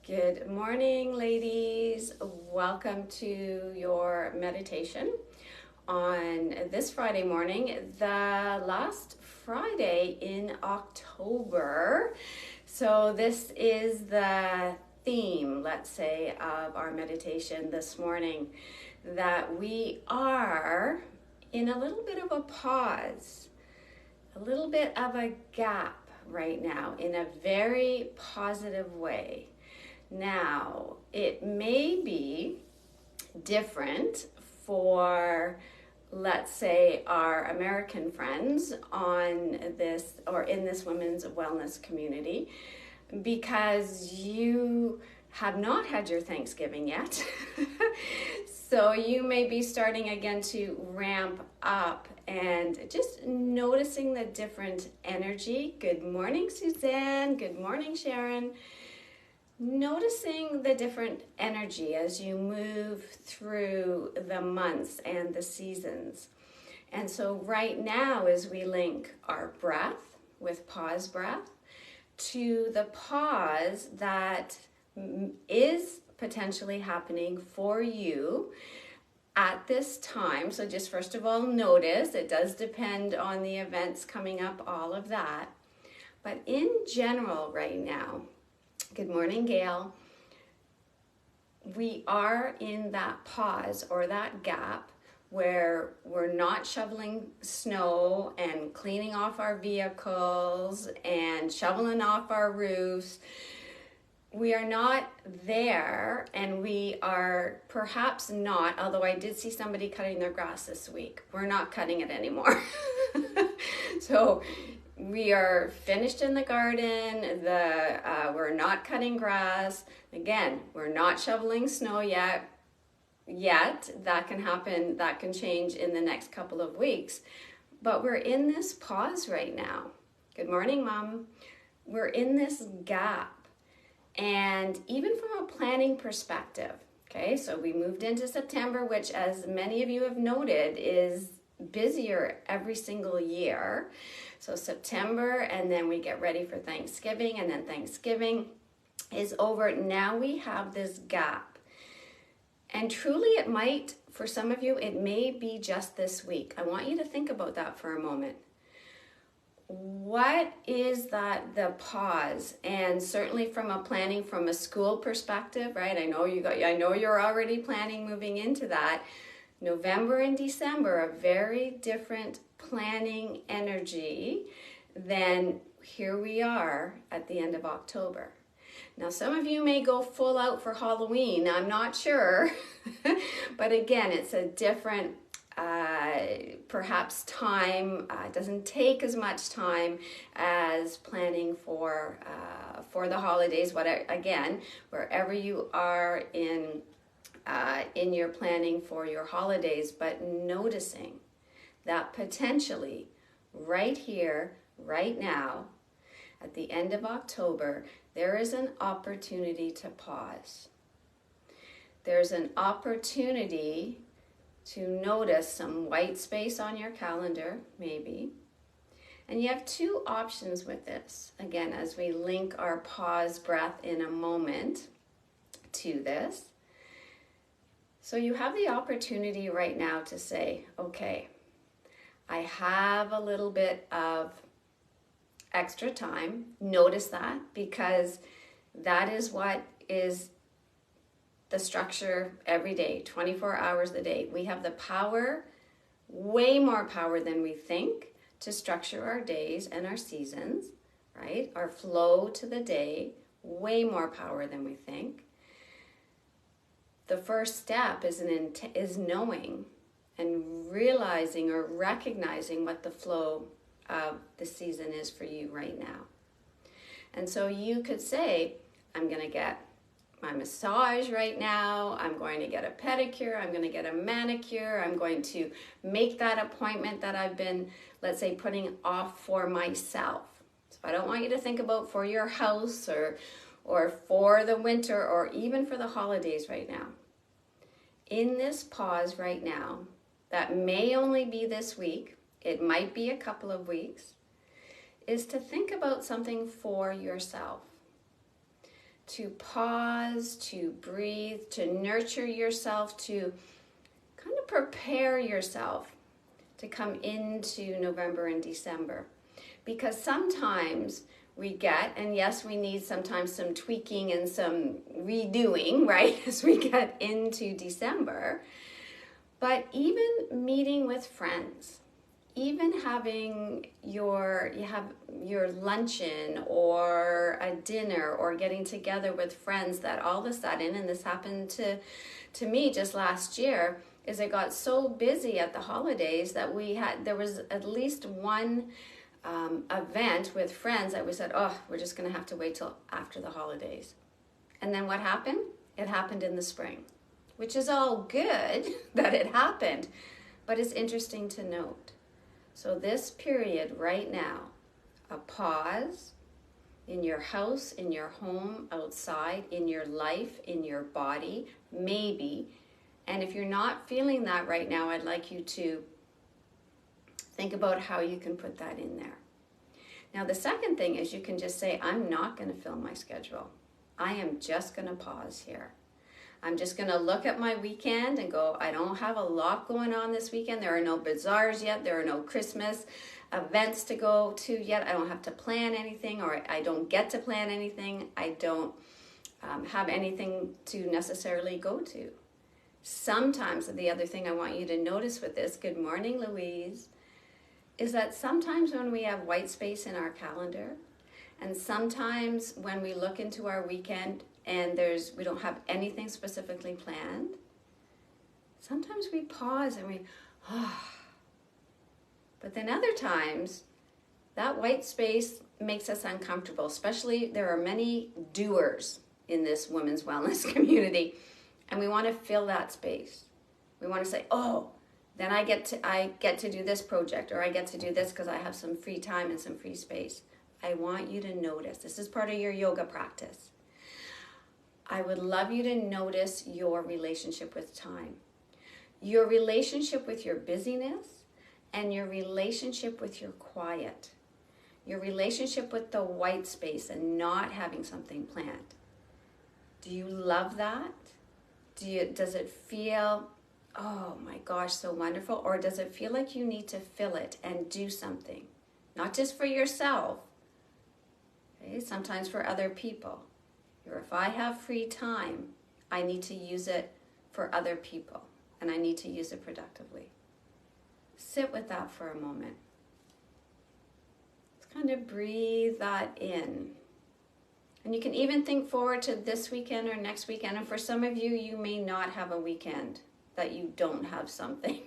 Good morning, ladies. Welcome to your meditation on this Friday morning, the last Friday in October. So this is the theme, let's say, of our meditation this morning, that we are in a little bit of a pause, a little bit of a gap right now in a very positive way. Now, it may be different for, let's say, our American friends on this or in this women's wellness community, because you have not had your Thanksgiving yet. So you may be starting again to ramp up and just noticing the different energy. Good morning, Suzanne. Good morning, Sharon. Noticing the different energy as you move through the months and the seasons. And so right now, as we link our breath with pause breath to the pause that is potentially happening for you at this time. So just first of all, notice it does depend on the events coming up, all of that. But in general right now, good morning, Gail. We are in that pause or that gap where we're not shoveling snow and cleaning off our vehicles and shoveling off our roofs. We are not there, and we are perhaps not, although I did see somebody cutting their grass this week. We're not cutting it anymore. So we are finished in the garden. We're not cutting grass. Again, we're not shoveling snow yet. That can happen. That can change in the next couple of weeks. But we're in this pause right now. Good morning, Mom. We're in this gap. And even from a planning perspective, okay, so we moved into September, which, as many of you have noted, is busier every single year. So September, and then we get ready for Thanksgiving, and then Thanksgiving is over. Now we have this gap. And truly it might, for some of you, it may be just this week. I want you to think about that for a moment. What is that, the pause? And certainly from a planning, from a school perspective, right? I know you're already planning moving into that. November and December are very different planning energy than here we are at the end of October. Now, some of you may go full out for Halloween. I'm not sure. But again, it's a different perhaps time. It doesn't take as much time as planning for the holidays. Again, wherever you are in your planning for your holidays, but noticing that potentially right here, right now, at the end of October, there is an opportunity to pause. There's an opportunity to notice some white space on your calendar, maybe. And you have two options with this. Again, as we link our pause breath in a moment to this. So you have the opportunity right now to say, okay, I have a little bit of extra time. Notice that, because that is what is the structure every day, 24 hours a day. We have the power, way more power than we think, to structure our days and our seasons, right? Our flow to the day, way more power than we think. The first step is knowing and realizing or recognizing what the flow of the season is for you right now. And so you could say, I'm going to get my massage right now, I'm going to get a pedicure, I'm going to get a manicure, I'm going to make that appointment that I've been, let's say, putting off for myself. So I don't want you to think about for your house or for the winter or even for the holidays right now. In this pause right now, that may only be this week, it might be a couple of weeks, is to think about something for yourself. to pause, to breathe, to nurture yourself, to kind of prepare yourself to come into November and December. Because sometimes we get, and yes, we need sometimes some tweaking and some redoing, right, as we get into December. But even meeting with friends, even having your luncheon or a dinner or getting together with friends that all of a sudden, and this happened to me just last year, is I got so busy at the holidays that there was at least one event with friends that we said, oh, we're just going to have to wait till after the holidays. And then what happened? It happened in the spring, which is all good that it happened, but it's interesting to note. So this period right now, a pause in your house, in your home, outside, in your life, in your body, maybe. And if you're not feeling that right now, I'd like you to think about how you can put that in there. Now, the second thing is you can just say, I'm not going to fill my schedule. I am just going to pause here. I'm just going to look at my weekend and go, I don't have a lot going on this weekend. There are no bazaars yet. There are no Christmas events to go to yet. I don't have to plan anything, or I don't get to plan anything. I don't have anything to necessarily go to. Sometimes, the other thing I want you to notice with this, good morning, Louise, is that sometimes when we have white space in our calendar, and sometimes when we look into our weekend and we don't have anything specifically planned, sometimes we pause and we, But then other times, that white space makes us uncomfortable, especially there are many doers in this women's wellness community, and we want to fill that space. We want to say, oh, then I get to do this project, or I get to do this because I have some free time and some free space. I want you to notice. This is part of your yoga practice. I would love you to notice your relationship with time, your relationship with your busyness, and your relationship with your quiet, your relationship with the white space and not having something planned. Do you love that? Does it feel, oh my gosh, so wonderful? Or does it feel like you need to fill it and do something? Not just for yourself, okay? Sometimes for other people. Or if I have free time, I need to use it for other people, and I need to use it productively. Sit with that for a moment. Just kind of breathe that in. And you can even think forward to this weekend or next weekend. And for some of you, you may not have a weekend that you don't have something.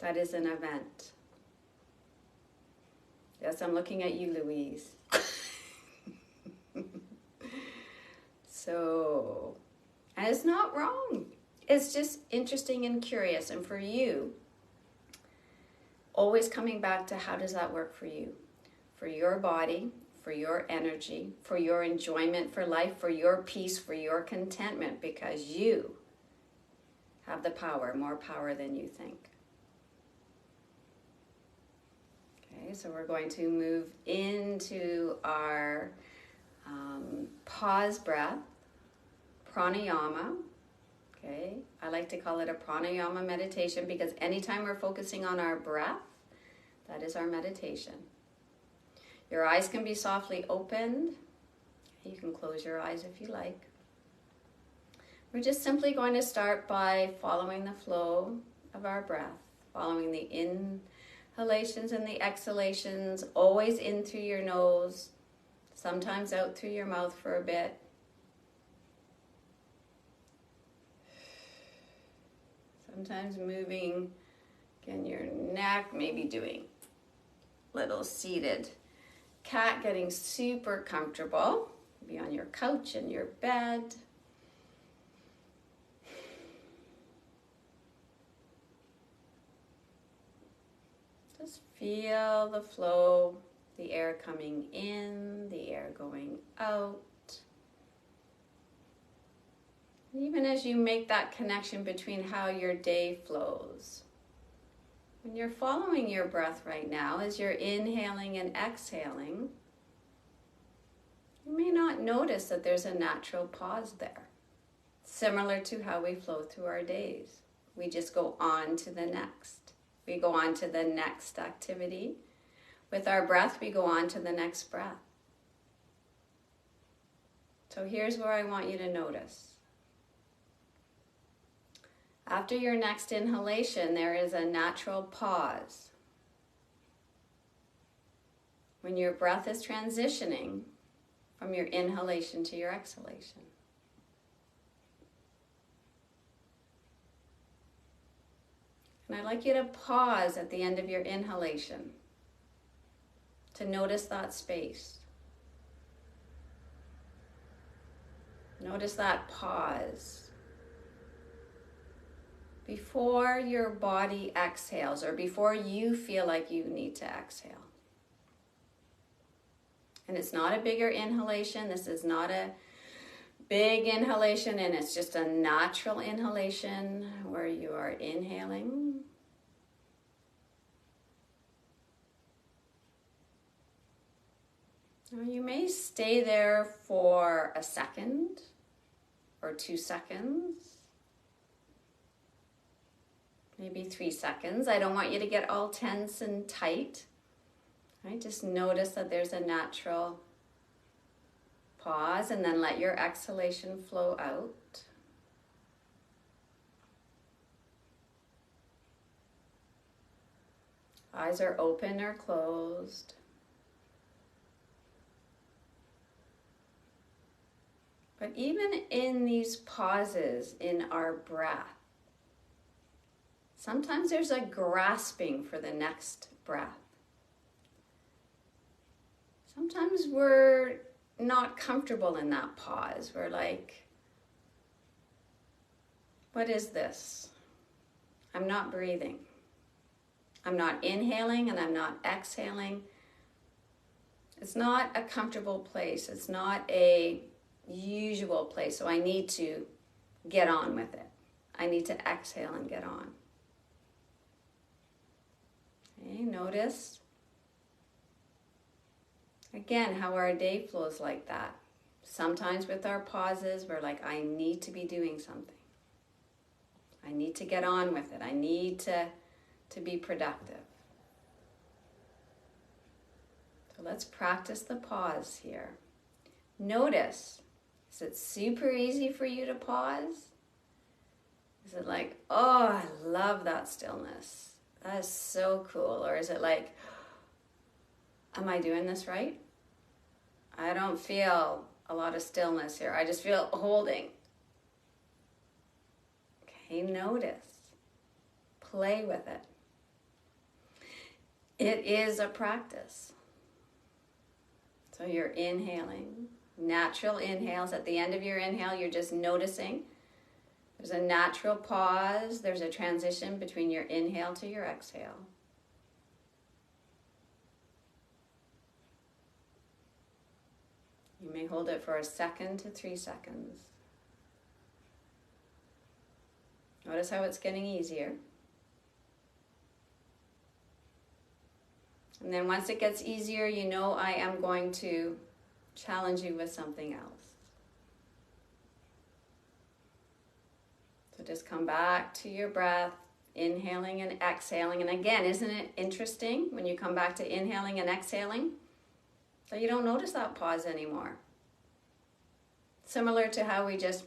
That is an event. Yes, I'm looking at you, Louise. So, and it's not wrong. It's just interesting and curious. And for you, always coming back to how does that work for you? For your body, for your energy, for your enjoyment for life, for your peace, for your contentment, because you have the power, more power than you think. Okay, so we're going to move into our pause breath, pranayama. Okay, I like to call it a pranayama meditation because anytime we're focusing on our breath, that is our meditation. Your eyes can be softly opened. You can close your eyes if you like. We're just simply going to start by following the flow of our breath, following the inhalations and the exhalations, always in through your nose, sometimes out through your mouth for a bit. Sometimes moving, again, your neck, maybe doing little seated cat, getting super comfortable. Be on your couch in your bed. Just feel the flow, the air coming in, the air going out. Even as you make that connection between how your day flows. When you're following your breath right now, as you're inhaling and exhaling, you may not notice that there's a natural pause there, similar to how we flow through our days. We just go on to the next. We go on to the next activity. With our breath, we go on to the next breath. So here's where I want you to notice. After your next inhalation, there is a natural pause. When your breath is transitioning from your inhalation to your exhalation. And I'd like you to pause at the end of your inhalation to notice that space. Notice that pause before your body exhales or before you feel like you need to exhale. And it's not a bigger inhalation. This is not a big inhalation, and it's just a natural inhalation where you are inhaling. Now you may stay there for a second or 2 seconds, maybe 3 seconds. I don't want you to get all tense and tight. Right? Just notice that there's a natural pause, and then let your exhalation flow out. Eyes are open or closed. But even in these pauses in our breath, sometimes there's a grasping for the next breath. Sometimes we're not comfortable in that pause. We're like, what is this? I'm not breathing. I'm not inhaling and I'm not exhaling. It's not a comfortable place. It's not a usual place. So I need to get on with it. I need to exhale and get on. Okay, notice again how our day flows like that. Sometimes with our pauses, we're like, I need to be doing something. I need to get on with it. I need to be productive. So let's practice the pause here. Notice, is it super easy for you to pause? Is it like, oh, I love that stillness. That is so cool. Or is it like, am I doing this right? I don't feel a lot of stillness here. I just feel holding. Okay, notice. Play with it. It is a practice. So you're inhaling. Natural inhales. At the end of your inhale, you're just noticing. There's a natural pause. There's a transition between your inhale to your exhale. You may hold it for 1 to 3 seconds. Notice how it's getting easier. And then once it gets easier, you know I am going to challenge you with something else. So just come back to your breath, inhaling and exhaling. And again, isn't it interesting when you come back to inhaling and exhaling that you don't notice that pause anymore? Similar to how we just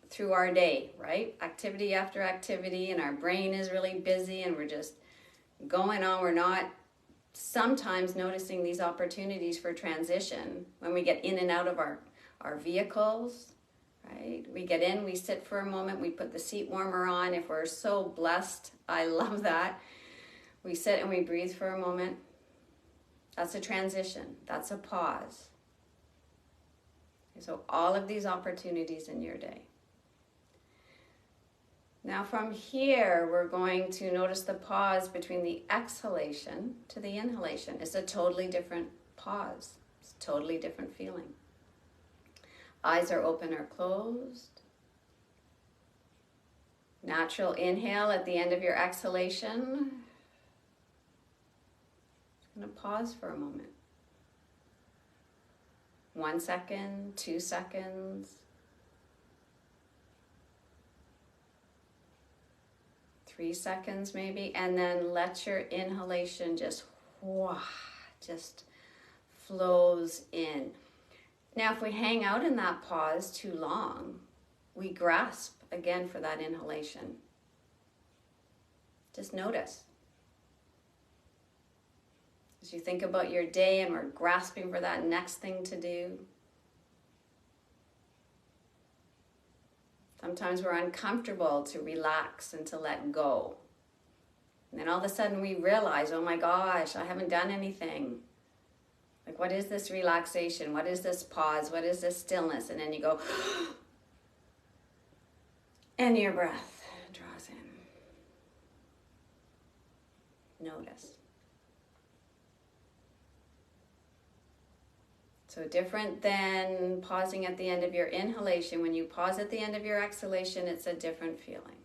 through our day, right? Activity after activity, and our brain is really busy and we're just going on. We're not sometimes noticing these opportunities for transition when we get in and out of our vehicles, right? We get in, we sit for a moment, we put the seat warmer on. If we're so blessed, I love that. We sit and we breathe for a moment. That's a transition. That's a pause. So all of these opportunities in your day. Now from here, we're going to notice the pause between the exhalation to the inhalation. It's a totally different pause. It's a totally different feeling. Eyes are open or closed. Natural inhale at the end of your exhalation. Just going to pause for a moment. 1 second, 2 seconds, 3 seconds maybe, and then let your inhalation just flows in. Now, if we hang out in that pause too long, we grasp again for that inhalation. Just notice. As you think about your day and we're grasping for that next thing to do, sometimes we're uncomfortable to relax and to let go. And then all of a sudden we realize, oh my gosh, I haven't done anything. Like, what is this relaxation? What is this pause? What is this stillness? And then you go, and your breath draws in. Notice. So different than pausing at the end of your inhalation. When you pause at the end of your exhalation, it's a different feeling.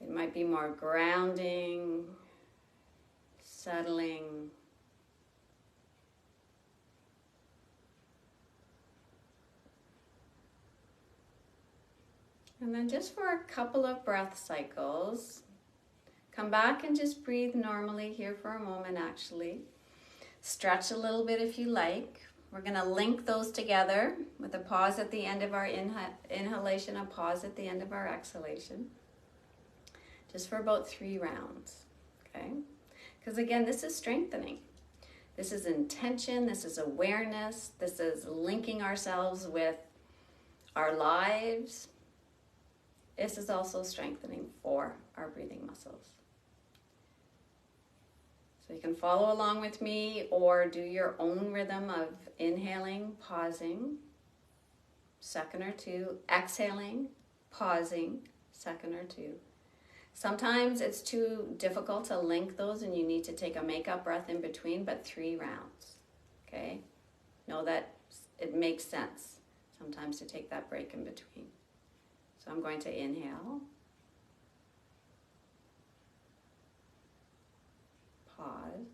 It might be more grounding, settling. And then just for a couple of breath cycles, come back and just breathe normally here for a moment actually. Stretch a little bit if you like. We're going to link those together with a pause at the end of our inhalation, a pause at the end of our exhalation. Just for about 3 rounds, okay? Because again, this is strengthening. This is intention, this is awareness, this is linking ourselves with our lives. This is also strengthening for our breathing muscles. So you can follow along with me or do your own rhythm of inhaling, pausing, second or two, exhaling, pausing, second or two. Sometimes it's too difficult to link those and you need to take a make-up breath in between, but 3 rounds, okay? Know that it makes sense sometimes to take that break in between. So I'm going to inhale, pause,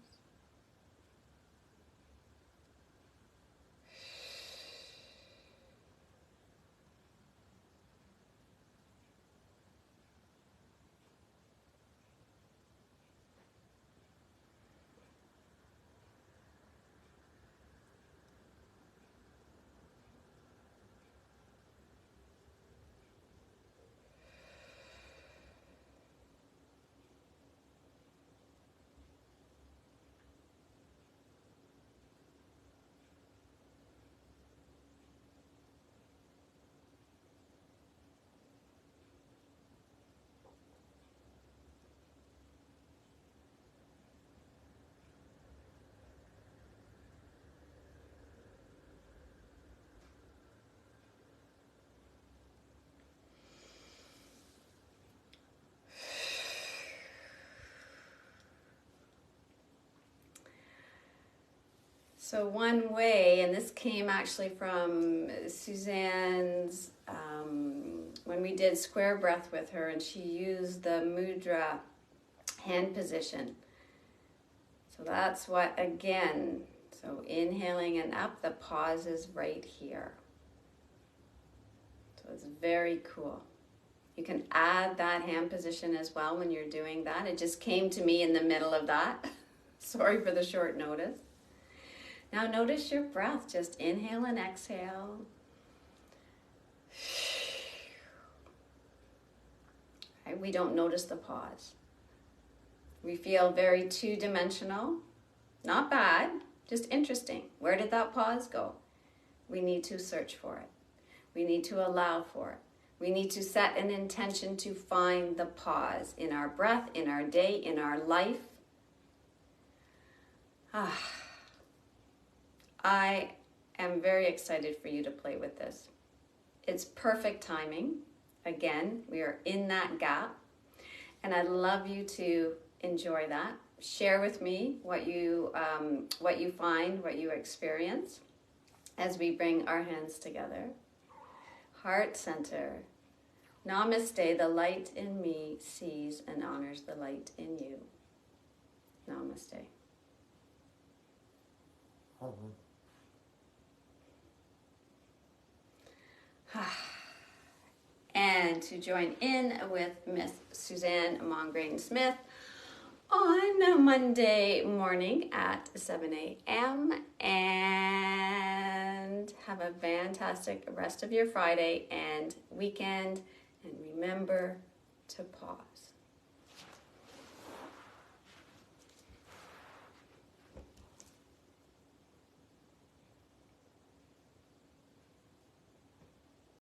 So one way, and this came actually from Suzanne's, when we did square breath with her, and she used the mudra hand position. So that's what, again, so inhaling and up, the pause is right here. So it's very cool. You can add that hand position as well when you're doing that. It just came to me in the middle of that. Sorry for the short notice. Now notice your breath. Just inhale and exhale. Right? We don't notice the pause. We feel very two-dimensional. Not bad, just interesting. Where did that pause go? We need to search for it. We need to allow for it. We need to set an intention to find the pause in our breath, in our day, in our life. I am very excited for you to play with this. It's perfect timing. Again, we are in that gap. And I'd love you to enjoy that. Share with me what you find, what you experience as we bring our hands together. Heart center. Namaste, the light in me sees and honors the light in you. Namaste. to join in with Miss Suzanne Mongrain Smith on a Monday morning at 7 a.m. and have a fantastic rest of your Friday and weekend, and remember to pause.